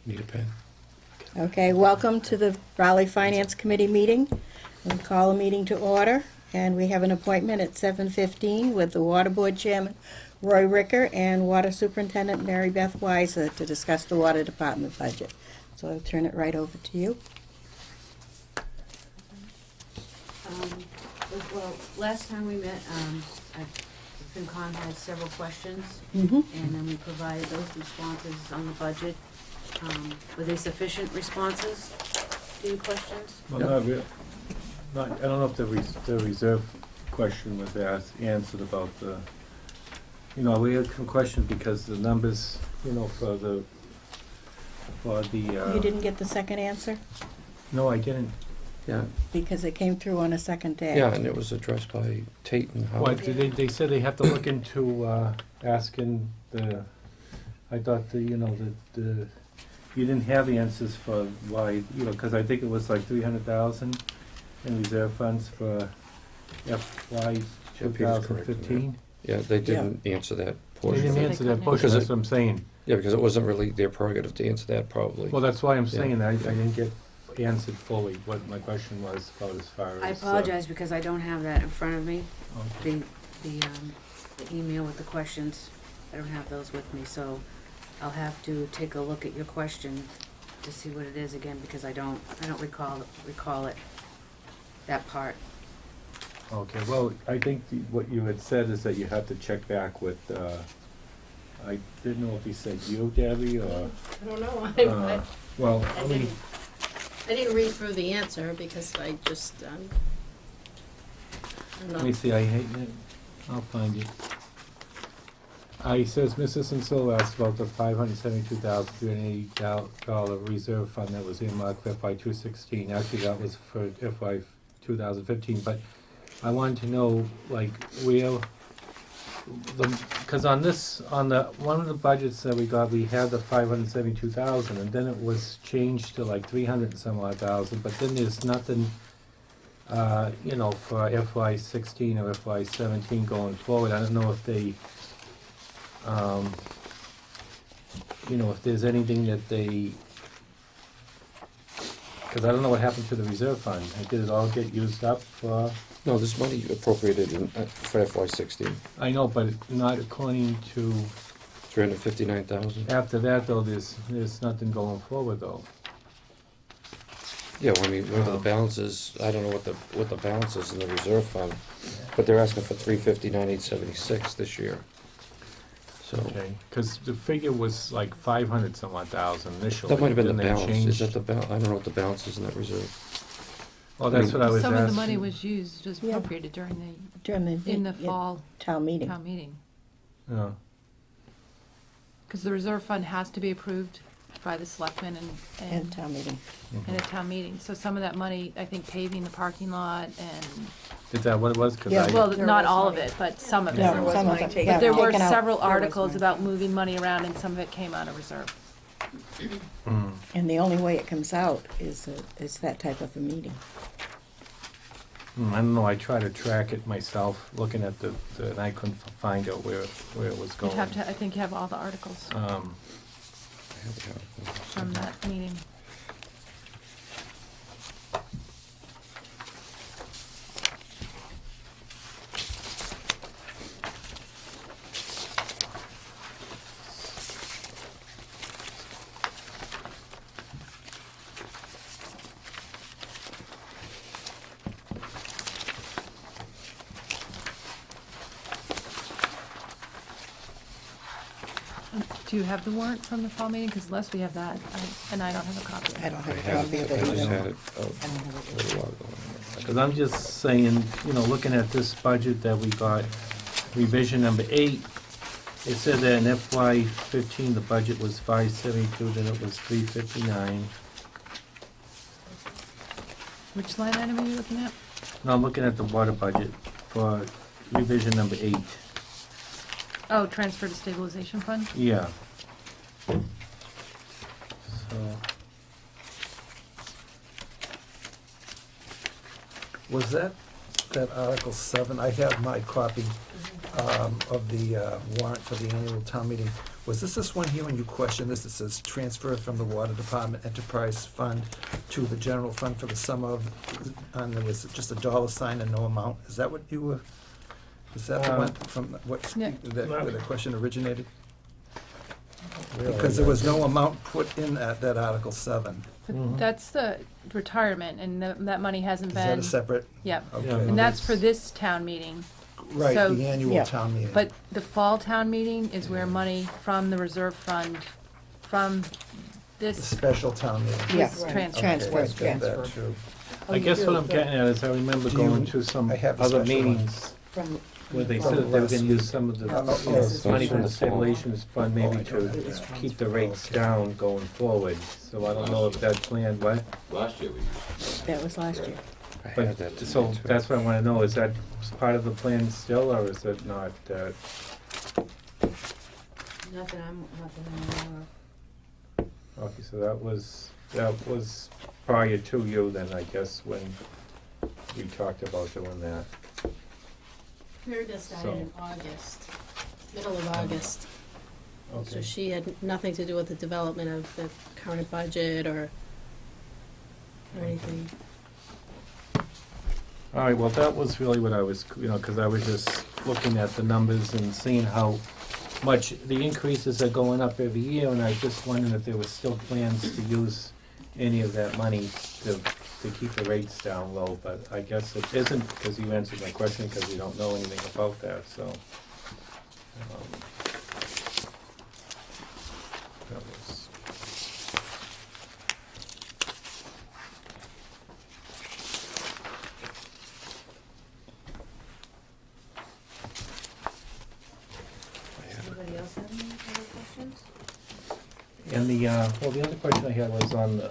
Need a pen? Okay, welcome to the Raleigh Finance Committee meeting. We'll call the meeting to order, and we have an appointment at 7:15 with the Water Board Chairman Roy Ricker and Water Superintendent Mary Beth Weiser to discuss the Water Department budget. So I'll turn it right over to you. Well, last time we met, FinCom had several questions, Mm-hmm. and then we provided those responses on the budget. Were they sufficient responses to your questions? Well, not real, not, I don't know if the reserve question was answered about the, we had some questions because the numbers, for the, You didn't get the second answer? no, I didn't. Yeah, Because it came through on a second day. yeah, and it was addressed by Tate and What, Howard. they said they have to look into, asking I thought you didn't have answers for why, cause I think it was like 300,000 in reserve funds for FY Yeah, Peter's correct in 2015. Yeah, they didn't answer that They portion. didn't of it. answer that couldn't portion, answer. that's what I'm saying. Yeah, because it wasn't really their prerogative to answer that probably. Well, that's why I'm Yeah. saying I didn't get answered fully what my question was about as far as. I apologize because I don't have that in front of me, Okay. the email with the questions. I don't have those with me, so I'll have to take a look at your question to see what it is again, because I don't recall it, that part. Okay, well, I think what you had said is that you have to check back with, I didn't know if he said you, Debbie, or, I don't know. well, I didn't read through the answer because I just, I'm let me not, see, I'll find it. He says, Mrs. Sinsolo asked about the $572,380 reserve fund that was earmarked for FY 216. Actually, that was for FY 2015, but I wanted to know, like, where, because on one of the budgets that we got, we had the 572,000, and then it was changed to like 300 and some odd thousand, but then there's nothing, for FY 16 or FY 17 going forward. I don't know if they, if there's anything that they, because I don't know what happened to the reserve fund. Did it all get used up for? No, there's money appropriated for FY16, I know, but not according to, 359,000. after that though, there's nothing going forward though. Yeah, well, I mean, whatever the balance is, I don't know what the balance is in the reserve fund, but they're asking for 359,876 this year. So, Okay, because the figure was like 500 some odd thousand initially. that might have been the then they balance. Is changed- that the balance? I don't know what the balance is in that reserve. Oh, that's what I was Some asking. of the money was used, was Yeah. appropriated during During the, in the fall town meeting. town meeting. Yeah. Because the reserve fund has to be approved by the selectmen And and town meeting. at a town meeting. So some of that money, I think paving the parking lot and, Is that what it was? 'Cause Yeah, I- well, There not was all of money. it, but some of it. No, There was some of money it, taken yeah, But there were taken out. several There was articles money. about moving money around and some of it came out of reserve. Mm. And the only way it comes out is that type of a meeting. I don't know, I tried to track it myself, looking at and I couldn't find out where it was You'd going. have to, I think you have all the articles I have the article. from that meeting. Do you have the warrant from the fall meeting? Because unless we have that, and I don't have a copy. I don't I have a had copy it, of I it. just either. had it I don't have a it. little while ago. Because I'm just saying, looking at this budget that we got, revision number 8, it said that in FY 15, the budget was 572, then it was 359. Which line item are you looking at? Now I'm looking at the water budget for revision number 8. Oh, transfer to stabilization fund? Yeah. So, Was that Article 7? I have my copy of the warrant for the annual town meeting. Was this one here when you questioned this? It says transfer from the Water Department Enterprise Fund to the general fund for the sum of, and there was just a dollar sign and no amount. Is that what you were, is that the one from, what, No. where the question originated? Really? Because there was no amount put in that Article 7. Mhm. That's the retirement, and that money hasn't Is that been, a separate? yep. Okay. Yeah. And that's for this town meeting. Right, So- the annual Yeah. town meeting. But the fall town meeting is where money from the reserve fund, from The this, special town meeting. Yeah, is right. transferred. Transfer, Okay, got that transfer. too. I guess what I'm getting at is I remember Do you- going to some I have the other special one. meetings From, where they From said that they were last gonna use some of the, Oh, you know, yes. money from the Those from the fall. stabilizations fund maybe to keep the rates down going forward. So I don't know if that plan, what? Last year we used. That was last year. I had But, that so today, too. that's what I wanna know, is that part of the plan still, or is it not, nothing I'm aware of. okay, so that was prior to you then, I guess, when we talked about doing that. Meredith started in August, middle of August. So Okay, she had nothing to do with the development of the current budget or anything. all right, well, that was really what I was, you know, cause I was just looking at the numbers and seeing how much the increases are going up every year, and I was just wondering if there was still plans to use any of that money to keep the rates down low, but I guess it isn't, because you answered my question, because you don't know anything about that, so. That was. Anybody else have any other questions? And the, well, the other question I had was on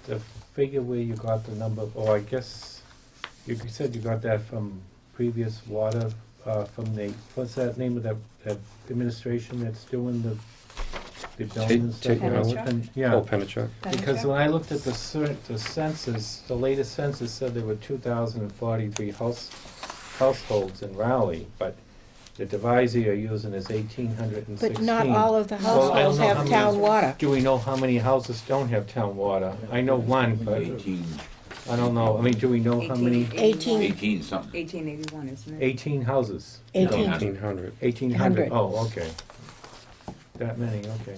the figure where you got the number, or I guess, you said you got that from previous water, from the, what's that name of that administration that's doing the building and stuff? Penachuk? Yeah. Oh, Penachuk. Because when I looked at the census, the latest census said there were 2,043 households in Raleigh, but the device are using is 1,816. But not all of the Well, I don't households know how have many- town water. Do we know how many houses don't have town water? I know one, but 18, I don't know, I mean, do we know how many? 18 something. 1881, isn't it? 18 houses? 18. 1,800. 1,800, oh, okay. That many, okay.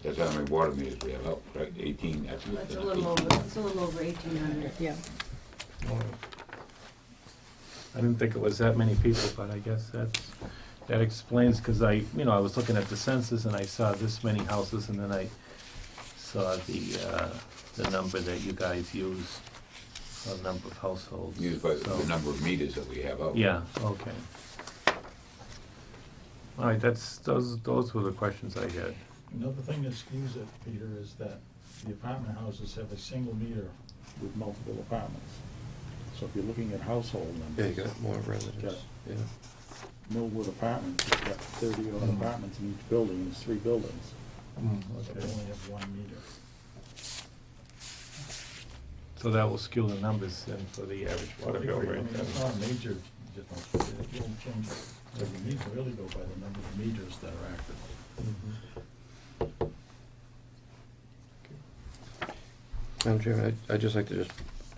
That's how many water meters we have out, right? 18, that's what. It's a little over 1,800. Yeah. I didn't think it was that many people, but I guess that explains, because I was looking at the census and I saw this many houses, and then I saw the number that you guys use, the number of households. Used by So- the number of meters that we have out. Yeah, okay. All right, those were the questions I had. Another thing that skews it, Peter, is that the apartment houses have a single meter with multiple apartments. So if you're looking at household Yeah, you numbers, got more residents, yeah. Millwood Apartments, you've got 30 odd apartments in each building, and it's 3 buildings. So they Okay. only have 1 meter. So that will skew the numbers then for the average water bill I rate mean, then. it's not a major difference, but it won't change it. So you need to really go by the number of meters that are active. Madam Chairman, I'd just like to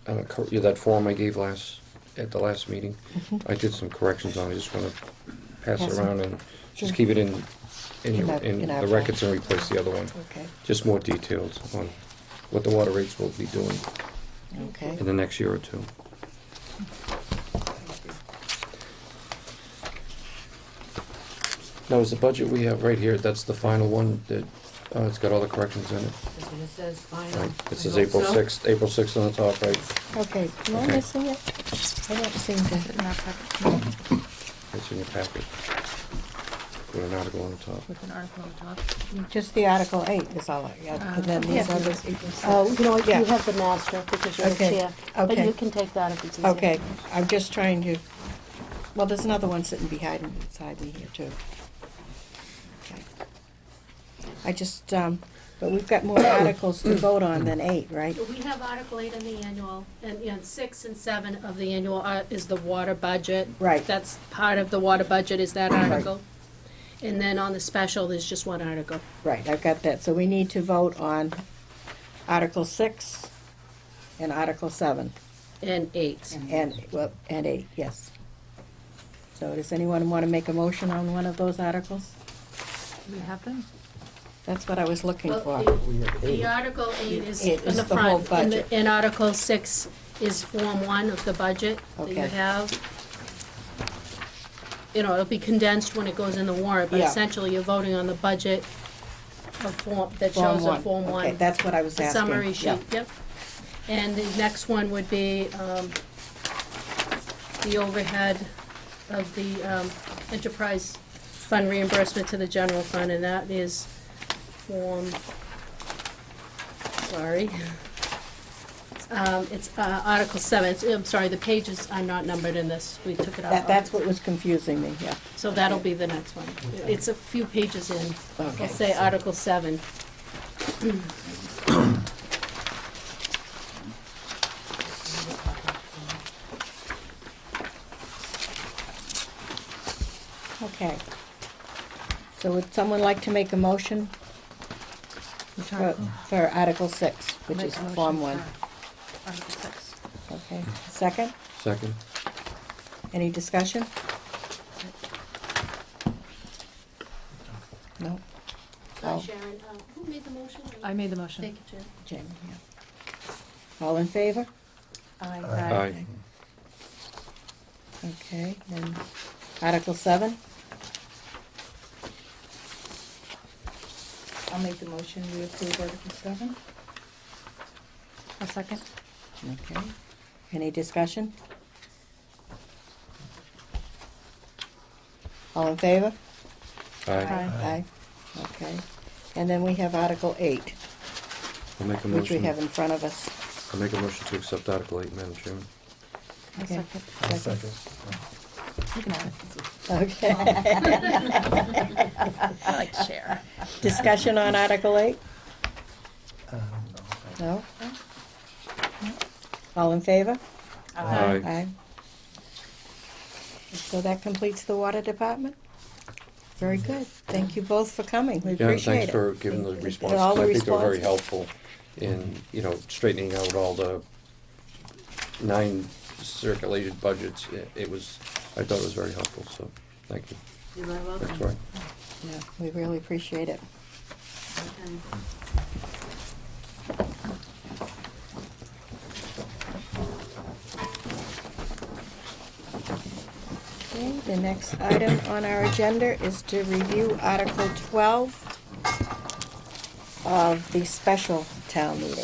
that form I gave at the last meeting, I did some corrections on it, I just wanna pass Pass it it. around and Sure. just keep it in In our the records and replace the other one. Okay, Just more details on what the water rates will be doing okay. in the next year or two. Now, is the budget we have right here, that's the final one, that, it's got all the corrections in it? That's what it says, final. Right, I it says hope April so. 6th, April 6th on the top, right? Okay, am I Okay. missing it? I don't seem Is it to, in our packet It's in your packet. Put an article on the top. with an article on the top? just the Article 8 is all I got, and then these Yeah. others. Oh, you know what, Yeah. you have the master because you're the Okay, chair. But okay. you can take that if it's easier. Okay, I'm just trying to, well, there's another one sitting beside me here too. Okay. I just, But we've got more articles to vote on than 8, right? We have Article 8 in the annual, and 6 and 7 of the annual is the water budget. Right. That's part of the water budget is that article. And then on the special, there's just one article. Right, I've got that. So we need to vote on Article 6 and Article 7 And 8. and 8, yes. So does anyone want to make a motion on one of those articles? Do we have them? That's what I was looking for. Well, the Article 8 is It in is the the whole front, and budget. and Article 6 is Form 1 of the budget that you Okay. have. You know, it'll be condensed when it goes in the warrant, but Yeah. essentially you're voting on the budget of form, that Form shows a Form 1. Okay, that's what I was The asking. summary Yeah. sheet, yep. And the next one would be the overhead of the enterprise fund reimbursement to the general fund, and that is Form, sorry. It's Article 7. I'm sorry, the pages are not numbered in this. We took it out. That's what was confusing me, yeah. So that'll be the next one. It's a few pages in. Okay. I'll say Article 7. Okay. So would someone like to make a motion Which for article? for Article 6, which Make is a motion Form 1? for Article 6. Okay, second? Second? Any discussion? No? Oh, Sharon, who made the motion? I made the motion. Thank you, Jen. Jen, yeah. All in favor? Aye. Okay, then Article 7? I'll make the motion, we approve Article 7. A second. Okay. Any discussion? All in favor? Aye. Aye. Okay. And then we have Article 8, I'll make a which we motion. have in front of us. I'll make a motion to accept Article 8, Madam Chairman. A Okay. second. I'll second. You can have it. Okay. I like to share. Discussion on Article 8? No. No? All in favor? Aye. Aye. So that completes the water department? Very good. Thank you both for coming. We Yeah, appreciate it. thanks for giving the responses. All the I think they're very responses. helpful in, straightening out all the 9 circulated budgets. I thought it was very helpful, so thank you. You're very welcome. Thanks, Roy. Yeah, we really appreciate it. Okay. Okay, the next item on our agenda is to review Article 12 of the special town meeting.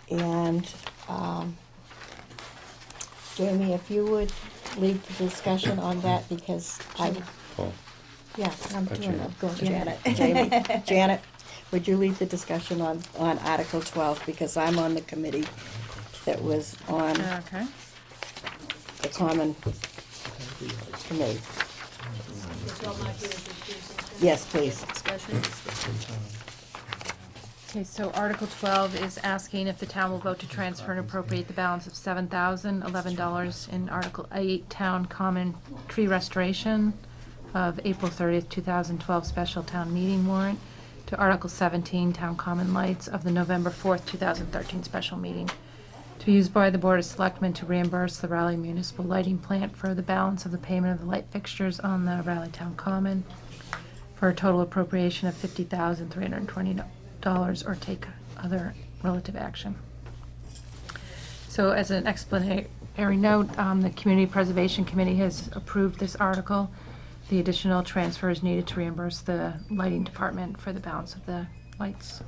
And, Jamie, if you would lead the discussion on that, because Paul. yeah, I'm That's doing you. it. Go, Janet. Jamie. Janet, would you lead the discussion on Article 12, because I'm on the committee that was on Okay. the Common Committee. Yes, please. Discussion. Okay, so Article 12 is asking if the town will vote to transfer and appropriate the balance of $7,011 in Article 8 Town Common Tree Restoration of April 30th, 2012 special town meeting warrant to Article 17 Town Common Lights of the November 4th, 2013 special meeting to be used by the Board of Selectmen to reimburse the Raleigh Municipal Lighting Plant for the balance of the payment of the light fixtures on the Raleigh Town Common for a total appropriation of $50,320 or take other relative action. So as an explanatory note, the Community Preservation Committee has approved this article. The additional transfer is needed to reimburse the lighting department for the balance of the lights.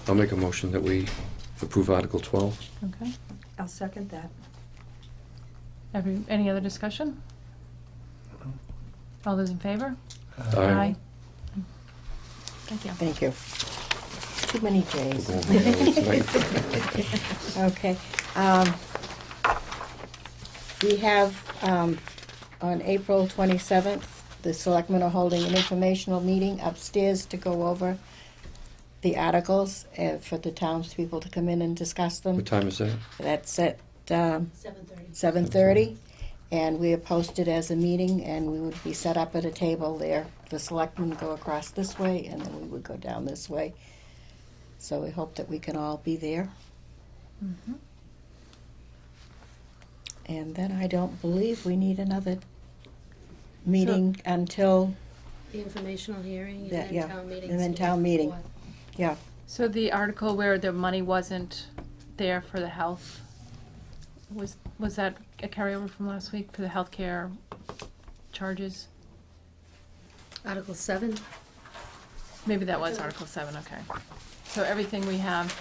I'll make a motion that we approve Article 12. Okay. I'll second that. Any other discussion? All those in favor? Aye. Thank you. Thank you. Too many We're J's. going home early tonight. Okay. We have, on April 27th, the selectmen are holding an informational meeting upstairs to go over the articles for the townspeople to come in and discuss them. What time is that? That's at 7:30. 7:30, and we are posted as a meeting, and we would be set up at a table there. The selectmen go across this way, and then we would go down this way. So we hope that we can all be there. Mhm. And then I don't believe we need another meeting until, The informational hearing and That- then yeah, town meeting. and then town meeting. yeah. So the article where the money wasn't there for the health, was that a carryover from last week for the healthcare charges? Article 7. Maybe that was Article 7, okay. So everything we have,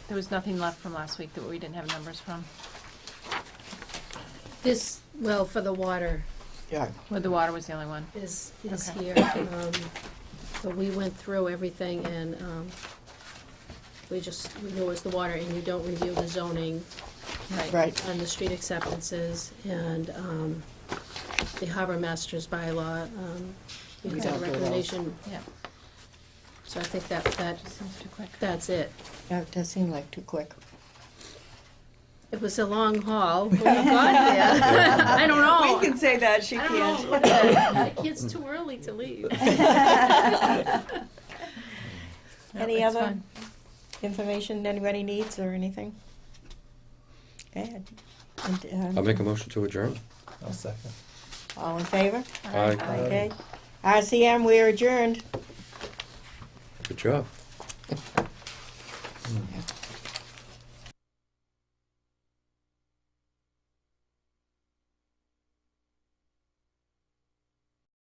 there was nothing left from last week that we didn't have numbers from, This, well, for the water Yeah. where the water was the only one. is Okay. here. But we went through everything and we knew it was the water, and you don't review the zoning Right. on the street acceptances and the harbor master's bylaw. You We got a don't do those. recommendation, Yeah, so I think that seems too quick. that's it. Yeah, it does seem like too quick. It was a long haul when we got there. I don't know. We can say that, she I don't can't. know. The kid's too early to leave. No, Any it's other fine. information anybody needs or anything? Okay. And, I'll make a motion to adjourn. I'll second. all in favor? Aye. Okay. RCM, we are adjourned. Good job.